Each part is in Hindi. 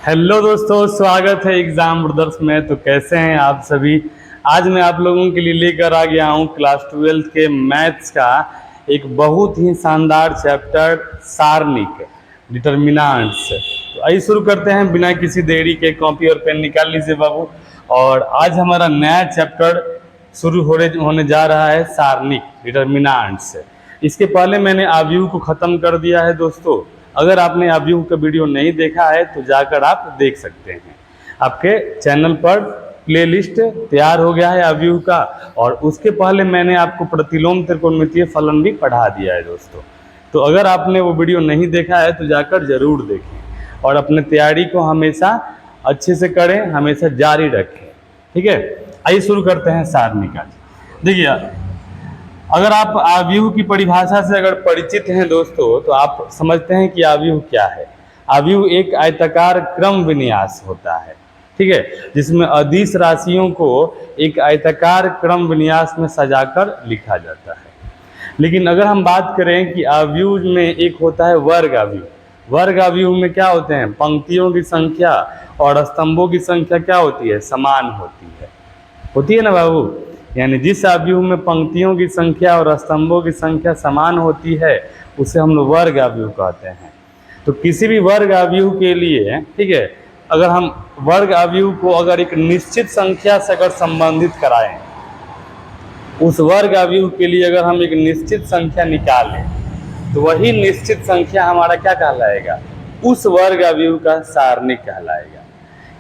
हेलो दोस्तों, स्वागत है एग्जाम ब्रदर्स में। तो कैसे हैं आप सभी। आज मैं आप लोगों के लिए लेकर आ गया हूं क्लास 12 के मैथ्स का एक बहुत ही शानदार चैप्टर सारणिक डिटर्मिनेंट्स। तो आइए शुरू करते हैं बिना किसी देरी के। कॉपी और पेन निकाल लीजिए बाबू। और आज हमारा नया चैप्टर शुरू होने जा रहा है सारणिक डिटर्मिनेंट्स। इसके पहले मैंने अवयव को ख़त्म कर दिया है दोस्तों। अगर आपने अवयव का वीडियो नहीं देखा है तो जाकर आप देख सकते हैं। आपके चैनल पर प्लेलिस्ट तैयार हो गया है अवयव का। और उसके पहले मैंने आपको प्रतिलोम त्रिकोणमितीय फलन भी पढ़ा दिया है दोस्तों। तो अगर आपने वो वीडियो नहीं देखा है तो जाकर ज़रूर देखें और अपने तैयारी को हमेशा अच्छे से करें, हमेशा जारी रखें। ठीक है, आइए शुरू करते हैं सारणिक। देखिए, अगर आप अवयव की परिभाषा से अगर परिचित हैं दोस्तों तो आप समझते हैं कि अवयव क्या है। अवयव एक आयताकार क्रम विन्यास होता है, ठीक है, जिसमें अदिश राशियों को एक आयताकार क्रम विन्यास में सजाकर लिखा जाता है। लेकिन अगर हम बात करें कि अवयव में एक होता है वर्ग अवयव। वर्ग अवयव में क्या होते हैं, पंक्तियों की संख्या और स्तंभों की संख्या क्या होती है, समान होती है ना बाबू। यानी जिस अवयव में पंक्तियों की संख्या और स्तंभों की संख्या समान होती है उसे हम लोग वर्ग अवयव कहते हैं। तो किसी भी वर्ग अवयव के लिए, ठीक है, अगर हम वर्ग अवयव को अगर एक निश्चित संख्या से अगर संबंधित कराएं, उस वर्ग अवयव के लिए अगर हम एक निश्चित संख्या निकालें तो वही निश्चित संख्या हमारा क्या कहलाएगा, उस वर्ग अवयव का सारणिक कहलाएगा।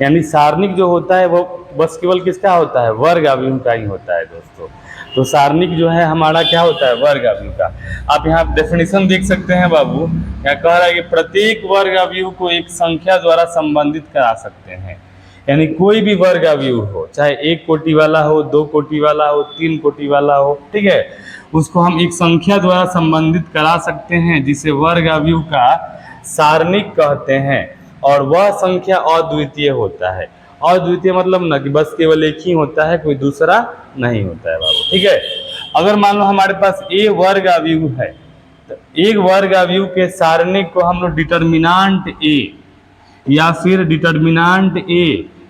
यानी सारणिक जो होता है वो बस केवल किसका होता है, वर्ग अवयव का ही होता है दोस्तों। तो सारणिक जो है हमारा क्या होता है, वर्ग अवयव का। आप यहाँ डेफिनेशन देख सकते हैं बाबू। यहाँ कह रहा है कि प्रत्येक वर्ग अवयव को एक संख्या द्वारा संबंधित करा सकते हैं। यानी कोई भी वर्ग अवयव हो, चाहे 1 कोटि वाला हो, 2 कोटि वाला हो, 3 कोटि वाला हो, ठीक है, उसको हम एक संख्या द्वारा संबंधित करा सकते हैं जिसे वर्ग अवयव का सारणिक कहते हैं। और वह संख्या अद्वितीय होता है। अद्वितीय मतलब ना कि बस केवल एक ही होता है, कोई दूसरा नहीं होता है बाबू। ठीक है, अगर मान लो हमारे पास ए वर्ग अवयव है तो एक वर्ग अवयव के सारणिक को हम लोग डिटर्मिनेंट ए या फिर डिटर्मिनेंट ए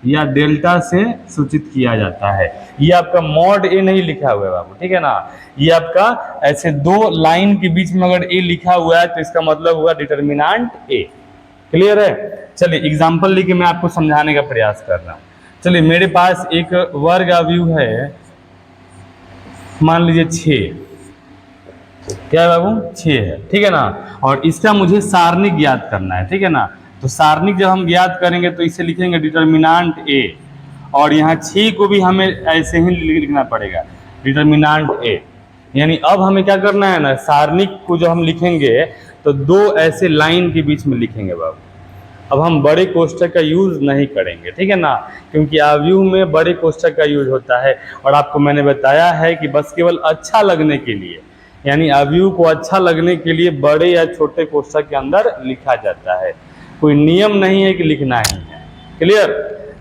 या डेल्टा से सूचित किया जाता है। ये आपका मॉड ए नहीं लिखा हुआ है बाबू, ठीक है ना। ये आपका ऐसे दो लाइन के बीच में अगर ए लिखा हुआ है तो इसका मतलब हुआ डिटर्मिनेंट ए। क्लियर है। चलिए एग्जाम्पल लेके मैं आपको समझाने का प्रयास कर रहा हूँ। चलिए, मेरे पास एक वर्ग अवयव है, मान लीजिए 6। क्या है बाबू, 6 है, ठीक है ना। और इसका मुझे सारणिक ज्ञात करना है, ठीक है ना। तो सारणिक जब हम ज्ञात करेंगे तो इसे लिखेंगे डिटर्मिनेंट ए। और यहाँ 6 को भी हमें ऐसे ही लिखना पड़ेगा, डिटर्मिनेंट ए। यानी अब हमें क्या करना है ना, सारणिक को जो हम लिखेंगे तो दो ऐसे लाइन के बीच में लिखेंगे बाबू। अब हम बड़े कोष्ठक का यूज़ नहीं करेंगे, ठीक है ना, क्योंकि अवयव में बड़े कोष्ठक का यूज होता है। और आपको मैंने बताया है कि बस केवल अच्छा लगने के लिए, यानी अवयव को अच्छा लगने के लिए बड़े या छोटे कोष्ठक के अंदर लिखा जाता है। कोई नियम नहीं है कि लिखना ही है। क्लियर।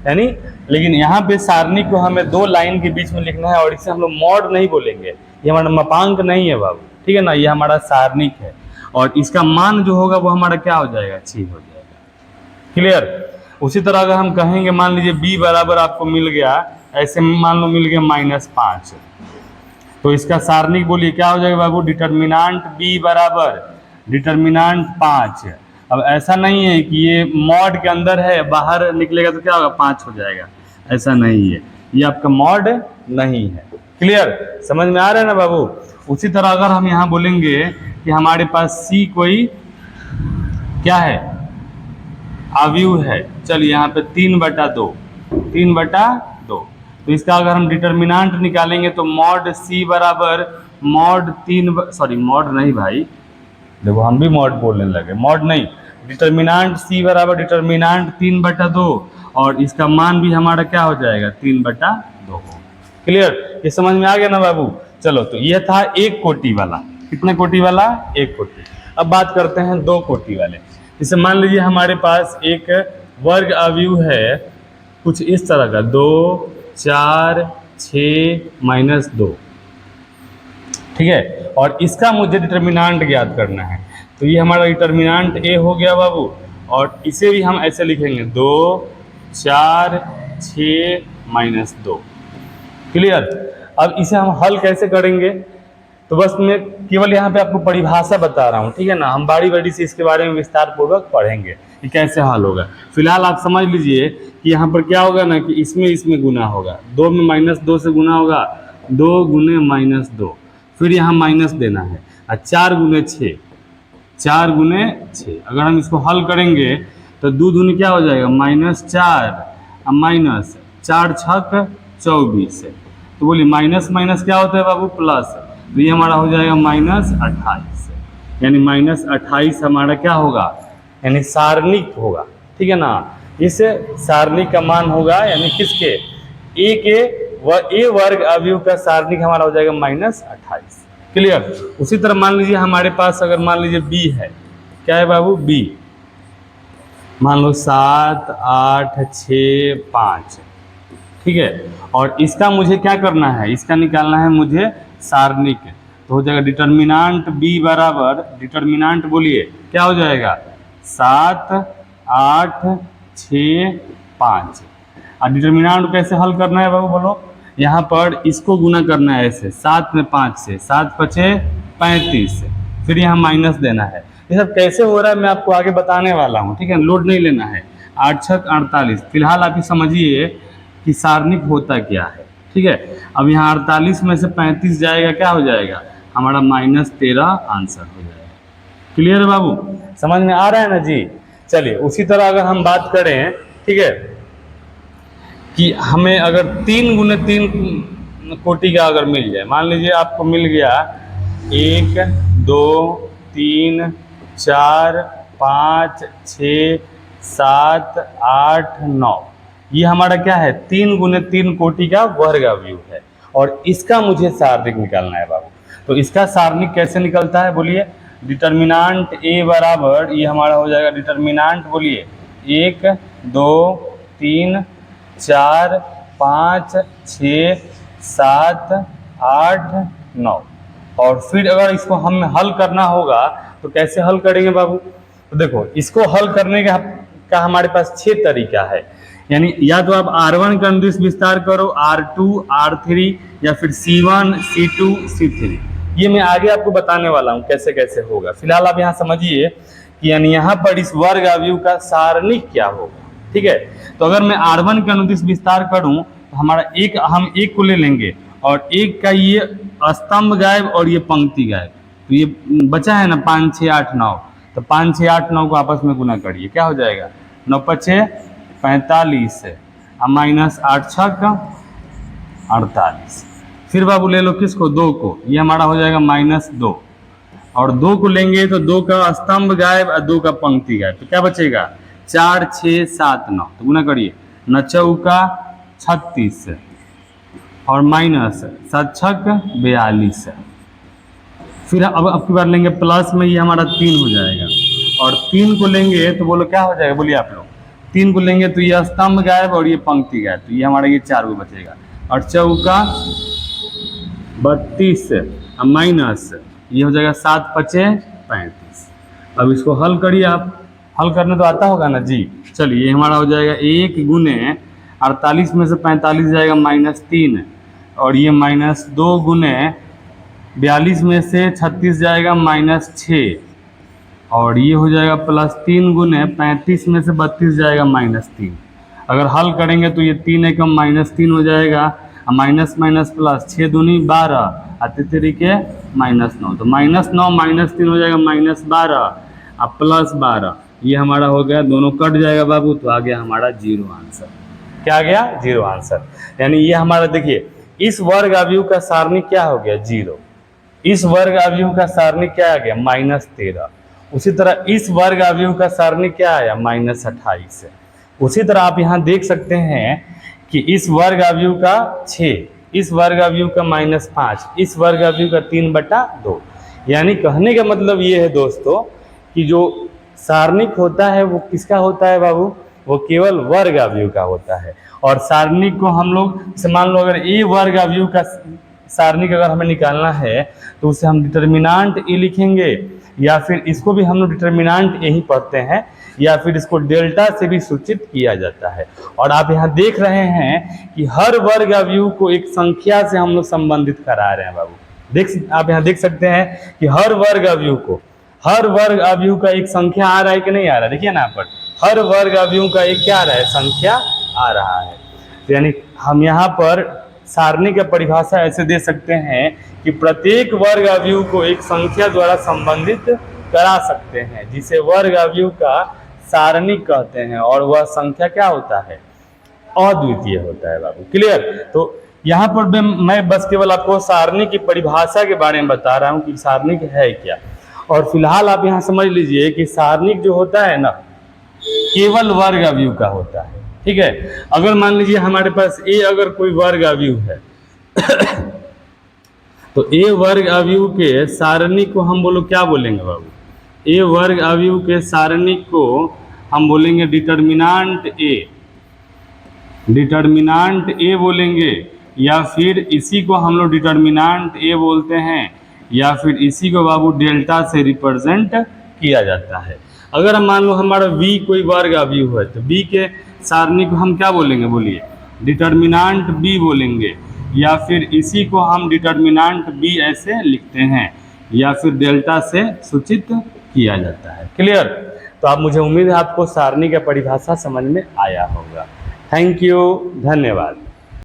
यानी लेकिन यहाँ पे सारणिक को हमें दो लाइन के बीच में लिखना है और इसे हम लोग मॉड नहीं बोलेंगे। ये हमारा मापांक नहीं है बाबू, ठीक है ना, ये हमारा सारणिक है। और इसका मान जो होगा वो हमारा क्या हो जाएगा, 6 हो जाएगा। क्लियर। उसी तरह अगर हम कहेंगे, मान लीजिए b बराबर आपको मिल गया, ऐसे मान लो मिल गया -5, तो इसका सारणिक बोलिए क्या हो जाएगा बाबू, डिटर्मिनेंट b बराबर डिटर्मिनेंट 5। अब ऐसा नहीं है कि ये मॉड के अंदर है, बाहर निकलेगा तो क्या होगा, 5 हो जाएगा, ऐसा नहीं है, ये आपका मॉड नहीं है। क्लियर, समझ में आ रहा है ना बाबू। उसी तरह अगर हम यहाँ बोलेंगे कि हमारे पास c कोई क्या है, अवयव है, चलिए यहाँ पे 3/2, 3/2। तो इसका अगर हम डिटर्मिनेंट निकालेंगे तो मॉड c बराबर मॉड 3, सॉरी मॉड नहीं भाई, देखो हम भी मॉड बोलने लगे, मॉड नहीं, डिटर्मिनेंट c बराबर डिटर्मिनेंट 3/2। और इसका मान भी हमारा क्या हो जाएगा, 3/2। क्लियर, ये समझ में आ गया ना बाबू। चलो, तो यह था 1 कोटि वाला। कितने कोटि वाला, 1 कोटि। अब बात करते हैं 2 कोटि वाले। जैसे मान लीजिए हमारे पास एक वर्ग अवयव है कुछ इस तरह का, 2, 4, 6 -2, ठीक है। और इसका मुझे डिटर्मिनेंट ज्ञात करना है। तो ये हमारा डिटर्मिनेंट ए हो गया बाबू। और इसे भी हम ऐसे लिखेंगे 2 4 6 -2। क्लियर। अब इसे हम हल कैसे करेंगे, तो बस मैं केवल यहाँ पे आपको परिभाषा बता रहा हूँ, ठीक है ना। हम बारी बारी से इसके बारे में विस्तार पूर्वक पढ़ेंगे कि कैसे हल होगा। फिलहाल आप समझ लीजिए कि यहाँ पर क्या होगा ना कि इसमें गुना होगा, 2 में -2 से गुना होगा, 2 गुने -2, फिर यहाँ माइनस देना है, और 4 गुने 6, 4 गुने 6। अगर हम इसको हल करेंगे तो 2 दूनी क्या हो जाएगा -4 -4 छक 24। तो बोलिए माइनस माइनस क्या होता है बाबू, प्लस। तो ये हमारा हो जाएगा -28, यानी -28 हमारा क्या होगा, यानी सारणिक होगा, ठीक है ना। इस सारणिक का मान होगा यानी किसके, ए वर्ग अवयव का सारणिक हमारा हो जाएगा -28। क्लियर। उसी तरह मान लीजिए हमारे पास अगर मान लीजिए बी है, क्या है बाबू, बी मान लो 7 8 6 5, ठीक है। और इसका मुझे क्या करना है, इसका निकालना है मुझे सारणिक। तो हो जाएगा डिटर्मिनांट बी बराबर, डिटर्मिनांट बोलिए क्या हो जाएगा, 7 8 6 5। और डिटर्मिनांट कैसे हल करना है बाबू बोलो, यहाँ पर इसको गुना करना है ऐसे 7 में 5 से, 7 5 35, फिर यहाँ माइनस देना है। ये सब कैसे हो रहा है मैं आपको आगे बताने वाला हूँ, ठीक है, लोड नहीं लेना है। 8 6 48। फिलहाल आप ही समझिए कि सारणिक होता क्या है, ठीक है। अब यहाँ 48 में से 35 जाएगा, क्या हो जाएगा हमारा -13 आंसर हो जाएगा। क्लियर है बाबू, समझ में आ रहा है ना जी। चलिए उसी तरह अगर हम बात करें, ठीक है, कि हमें अगर 3 गुने 3 कोटि का अगर मिल जाए, मान लीजिए आपको मिल गया 1 2 3 4 5 6 7 8 9, ये हमारा क्या है, 3 गुने 3 कोटि का वर्ग अवयव है, और इसका मुझे सारणिक निकालना है बाबू। तो इसका सारणिक कैसे निकलता है बोलिए, डिटर्मिनांट ए बराबर, ये हमारा हो जाएगा डिटर्मिनांट बोलिए 1 2 3 4 5 6 7 8 9। और फिर अगर इसको हमें हल करना होगा तो कैसे हल करेंगे बाबू, तो देखो इसको हल करने का हमारे पास 6 तरीका है। यानी या तो आप R1 का अनुदिश विस्तार करो, R2 R3, या फिर C1 C2 C3। ये मैं आगे आपको बताने वाला हूँ कैसे कैसे होगा। फिलहाल आप यहाँ समझिए कि यानी यहाँ पर इस वर्ग अवयव का सारणिक क्या होगा, ठीक है। तो अगर मैं R1 का अनुदिश विस्तार करूँ तो हमारा हम एक को ले लेंगे, और एक का ये स्तंभ गायब और ये पंक्ति गायब, तो ये बचा है ना 5 6 8 9। तो 5 6 8 9 को आपस में गुना करिए, क्या हो जाएगा 9 5 45 -8 6 48। फिर बाबू ले लो किसको, 2 को, ये हमारा हो जाएगा -2, और 2 को लेंगे तो 2 का स्तंभ गायब और 2 का पंक्ति गायब, तो क्या बचेगा 4 6 7 9। तो गुना करिए, 9 चौका 36 और -7 छक 42। फिर अब की बार लेंगे प्लस में, ये हमारा 3 हो जाएगा, और 3 को लेंगे तो बोलो क्या हो जाएगा, बोलिए आप लोग। 3 को लेंगे तो ये स्तंभ गायब और ये पंक्ति गायब, तो ये हमारा ये 4 को बचेगा, और चौका 32 माइनस ये हो जाएगा 7 5 35। अब इसको हल करिए आप, हल करने तो आता होगा ना जी। चलिए ये हमारा हो जाएगा 1 गुने 48 में से 45 जाएगा -3, और ये -2 गुने 42 में से 36 जाएगा -6, और ये हो जाएगा +3 गुने 35 में से 32 जाएगा -3। अगर हल करेंगे तो ये 3 एकम -3 हो जाएगा, माइनस माइनस प्लस 6 दूनी 12 और 3 के -9, तो -9 -3 हो जाएगा -12 और +12, ये हमारा हो गया, दोनों कट जाएगा बाबू, तो आ गया हमारा 0 आंसर। क्या आ गया, 0 आंसर। यानी ये हमारा देखिए इस वर्ग अवयव का सारणिक क्या हो गया 0, इस वर्ग अवयव का सारणिक क्या आ गया -13। उसी तरह इस वर्ग अवयव का सारणिक क्या आया -28। उसी तरह आप यहाँ देख सकते हैं कि इस वर्ग अवयव का 6, इस वर्ग अवयव का -5, इस वर्ग अवयव का 3/2। यानी कहने का मतलब ये है दोस्तों कि जो सारणिक होता है वो किसका होता है बाबू, वो केवल वर्ग अवयव का होता है। और सारणिक को हम लोग जैसे मान लो अगर ए वर्ग अवयव का सारणिक अगर हमें निकालना है तो उसे हम डिटर्मिनांट ए लिखेंगे, या फिर इसको भी हम लोग डिटर्मिनांट ए ही पढ़ते हैं या फिर इसको डेल्टा से भी सूचित किया जाता है। और आप यहाँ देख रहे हैं कि हर वर्ग अवयव को एक संख्या से हम लोग संबंधित करा रहे हैं बाबू। आप यहाँ देख सकते हैं कि हर वर्ग अवयव का एक संख्या आ रहा है कि नहीं आ रहा है, देखिए ना यहाँ पर हर वर्ग अवयव का एक क्या आ रहा है, संख्या आ रहा है। तो यानी हम यहाँ पर सारणी का परिभाषा ऐसे दे सकते हैं कि प्रत्येक वर्ग अवयव को एक संख्या द्वारा संबंधित करा सकते हैं, जिसे वर्ग अवयव का सारणी कहते हैं, और वह संख्या क्या होता है, अद्वितीय होता है बाबू। क्लियर। तो यहाँ पर मैं बस केवल आपको सारणी की परिभाषा के बारे में बता रहा हूँ कि सारणी है क्या। और फिलहाल आप यहाँ समझ लीजिए कि सारणी जो होता है ना, केवल वर्ग अवयव का होता है। ठीक है। अगर मान लीजिए हमारे पास ए अगर कोई वर्ग अवयव है तो ए वर्ग अवयव के सारणी को हम क्या बोलेंगे बाबू, ए वर्ग अवयव के सारणी को हम बोलेंगे डिटर्मिनांट ए बोलेंगे, या फिर इसी को हम लोग डिटर्मिनांट ए बोलते हैं, या फिर इसी को बाबू डेल्टा से रिप्रेजेंट किया जाता है। अगर हम मान लो हमारा v कोई वर्ग अवयव है तो v के सारणी को हम क्या बोलेंगे, बोलिए डिटर्मिनांट b बोलेंगे, या फिर इसी को हम डिटर्मिनांट b ऐसे लिखते हैं, या फिर डेल्टा से सूचित किया जाता है। क्लियर। तो आप मुझे उम्मीद है आपको सारणी का परिभाषा समझ में आया होगा। थैंक यू, धन्यवाद।